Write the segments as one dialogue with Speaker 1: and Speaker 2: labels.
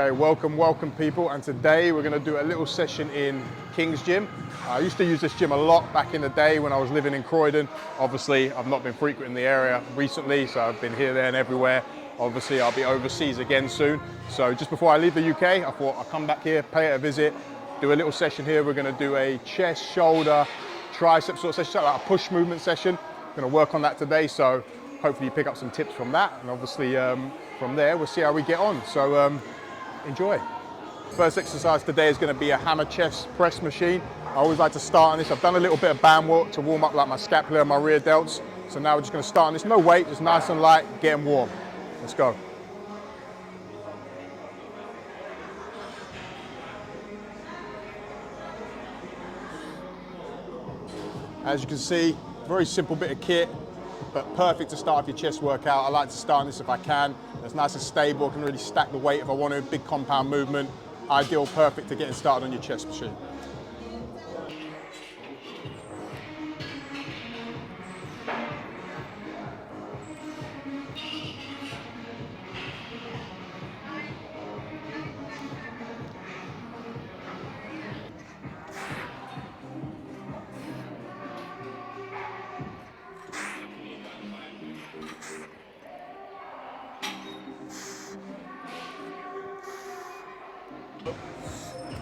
Speaker 1: Okay, welcome people, and today we're going to do a little session in King's Gym. I used to use this gym a lot back in the day when I was living in Croydon. Obviously, I've not been frequenting the area recently, so I've been here, there and everywhere. Obviously, I'll be overseas again soon. So just before I leave the UK, I thought I'll come back here, pay it a visit, do a little session here. We're going to do a chest, shoulder, tricep sort of session, like a push movement session. I'm going to work on that today, so hopefully you pick up some tips from that, and obviously from there we'll see how we get on. So enjoy. First exercise today is going to be a hammer chest press machine. I always like to start on this. I've done a little bit of band work to warm up like my scapula and my rear delts. So now we're just going to start on this. No weight, just nice and light, getting warm. Let's go. As you can see, very simple bit of kit, but perfect to start off your chest workout. I like to start on this if I can. It's nice and stable. I can really stack the weight if I want to. Big compound movement. Ideal, perfect to getting started on your chest machine.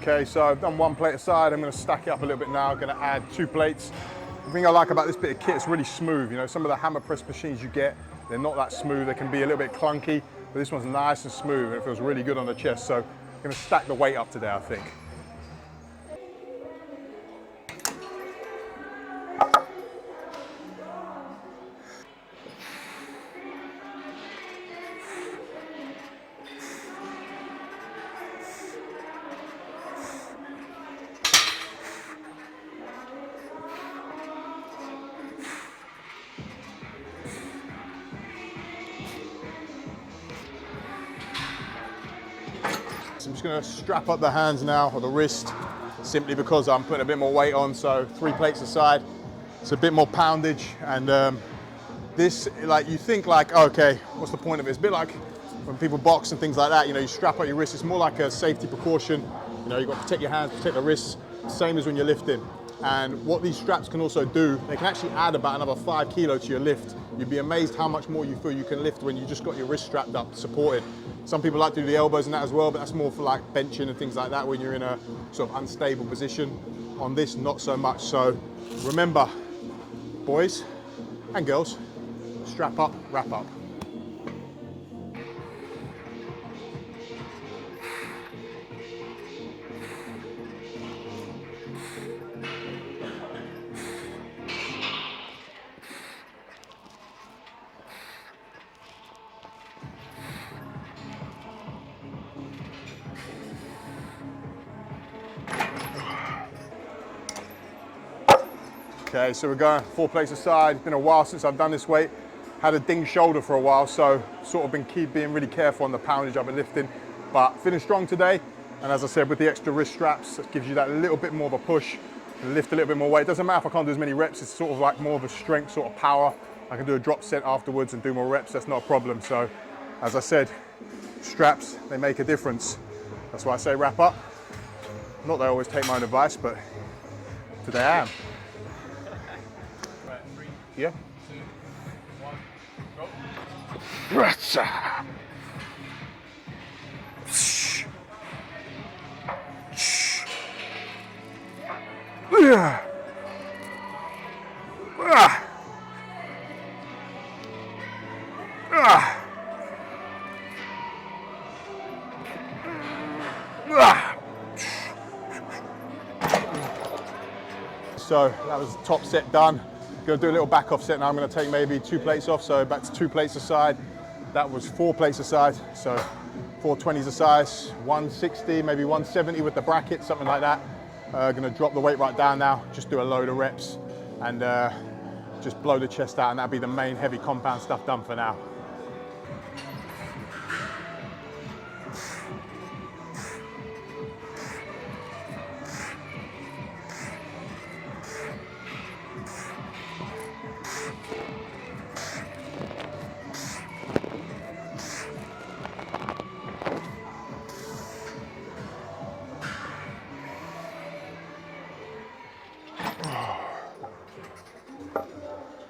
Speaker 1: Okay, so I've done one plate aside. I'm going to stack it up a little bit now. I'm going to add 2 plates. The thing I like about this bit of kit, it's really smooth. You know, some of the hammer press machines you get, they're not that smooth. They can be a little bit clunky, but this one's nice and smooth and it feels really good on the chest. So I'm going to stack the weight up today, I think. So I'm just going to strap up the hands now, or the wrist, simply because I'm putting a bit more weight on. So 3 plates aside, it's a bit more poundage. And this, like, you think like, okay, what's the point of it? It's a bit like when people box and things like that, you know, you strap up your wrist. It's more like a safety precaution. You know, you've got to protect your hands, protect the wrists, same as when you're lifting. And what these straps can also do, they can actually add about another 5 kilos to your lift. You'd be amazed how much more you feel you can lift when you just got your wrist strapped up, supported. Some people like to do the elbows and that as well, but that's more for like benching and things like that when you're in a sort of unstable position. On this, not so much. So remember, boys and girls, strap up, wrap up. Okay, so we're going 4 plates aside. It's been a while since I've done this weight. Had a ding shoulder for a while, so sort of been being really careful on the poundage I've been lifting. But feeling strong today. And as I said, with the extra wrist straps, it gives you that little bit more of a push and lift a little bit more weight. It doesn't matter if I can't do as many reps. It's sort of like more of a strength sort of power. I can do a drop set afterwards and do more reps. That's not a problem. So as I said, straps, they make a difference. That's why I say wrap up. Not that I always take my own advice, but today I am. Yeah. 2, 1, go. So that was the top set done. Going to do a little back off set now. I'm going to take maybe 2 plates off, so back to 2 plates aside. That was 4 plates aside, so 4 20s aside, 160, maybe 170 with the bracket, something like that. Going to drop the weight right down now, just do a load of reps and just blow the chest out, and that'll be the main heavy compound stuff done for now.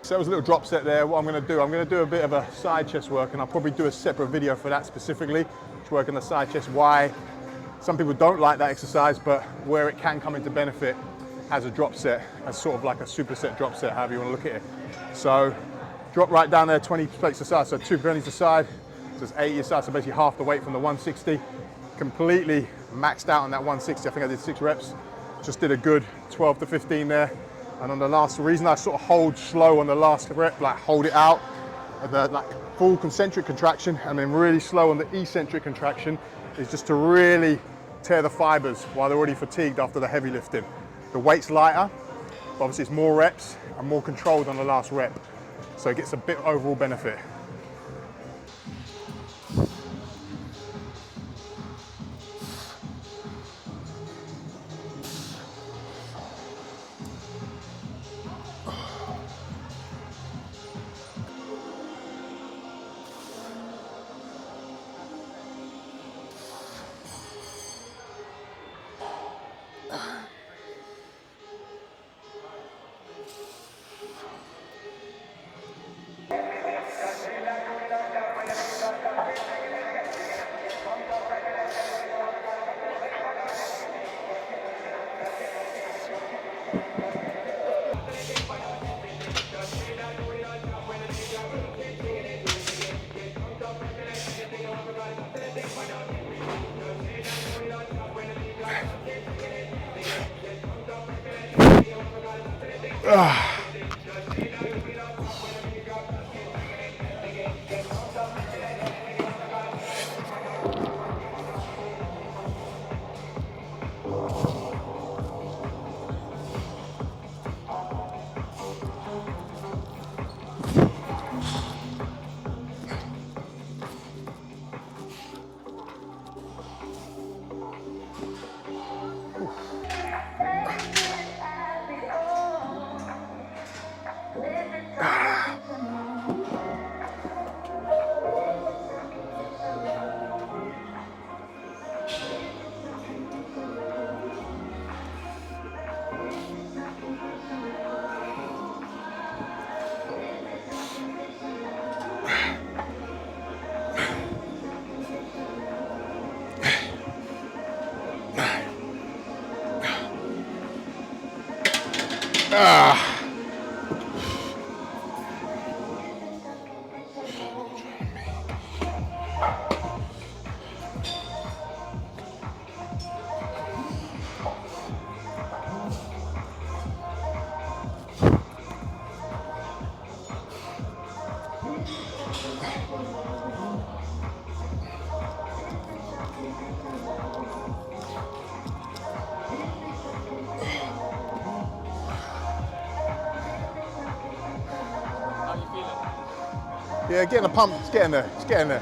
Speaker 1: So that was a little drop set there. What I'm going to do a bit of a side chest work, and I'll probably do a separate video for that specifically, to work on the side chest. Why some people don't like that exercise, but where it can come into benefit as a drop set, as sort of like a superset drop set, however you want to look at it. So drop right down there, 20 plates aside, so 2 pennies aside, so it's 80 aside, so basically half the weight from the 160. Completely maxed out on that 160. I think I did 6 reps. Just did a good 12 to 15 there. And on the last, the reason I sort of hold slow on the last rep, like hold it out, the like full concentric contraction, and then really slow on the eccentric contraction, is just to really tear the fibers while they're already fatigued after the heavy lifting. The weight's lighter, but obviously it's more reps and more controlled on the last rep. So it gets a bit overall benefit. Yeah, getting a pump, it's getting there, it's getting there.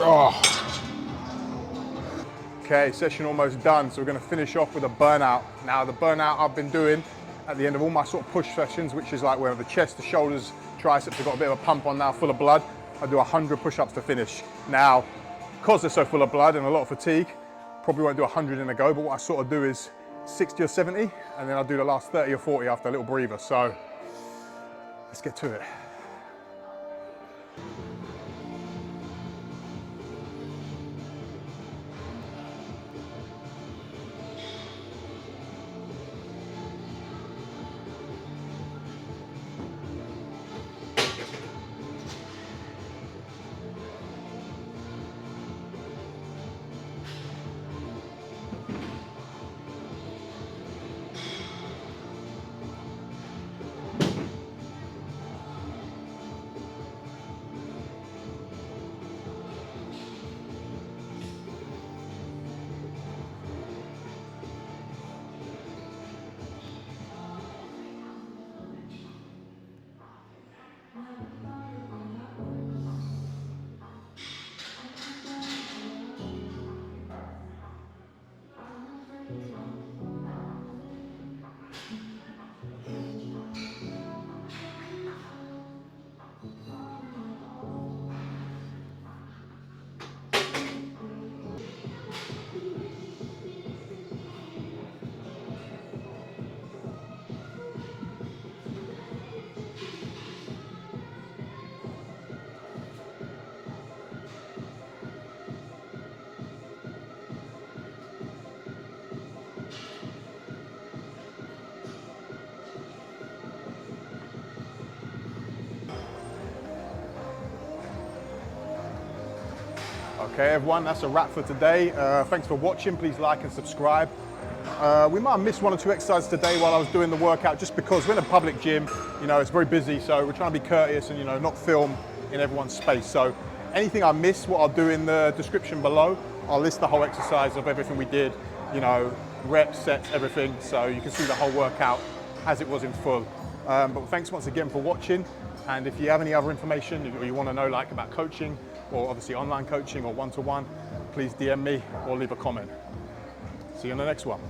Speaker 1: Oh. Okay, session almost done. So we're gonna finish off with a burnout. Now the burnout I've been doing at the end of all my sort of push sessions, which is like where the chest, the shoulders, triceps have got a bit of a pump on now, full of blood. I do 100 push-ups to finish. Now, because they're so full of blood and a lot of fatigue, probably won't do 100 in a go, but what I sort of do is 60 or 70, and then I'll do the last 30 or 40 after a little breather. So let's get to it. Okay, everyone, that's a wrap for today. Thanks for watching. Please like and subscribe. We might have missed one or two exercises today while I was doing the workout, just because we're in a public gym, you know, it's very busy, so we're trying to be courteous and, you know, not film in everyone's space. So anything I miss, what I'll do in the description below, I'll list the whole exercise of everything we did, you know, reps, sets, everything, so you can see the whole workout as it was in full. But thanks once again for watching. And if you have any other information or you want to know like about coaching, or obviously online coaching or one-to-one, please DM me or leave a comment. See you on the next one.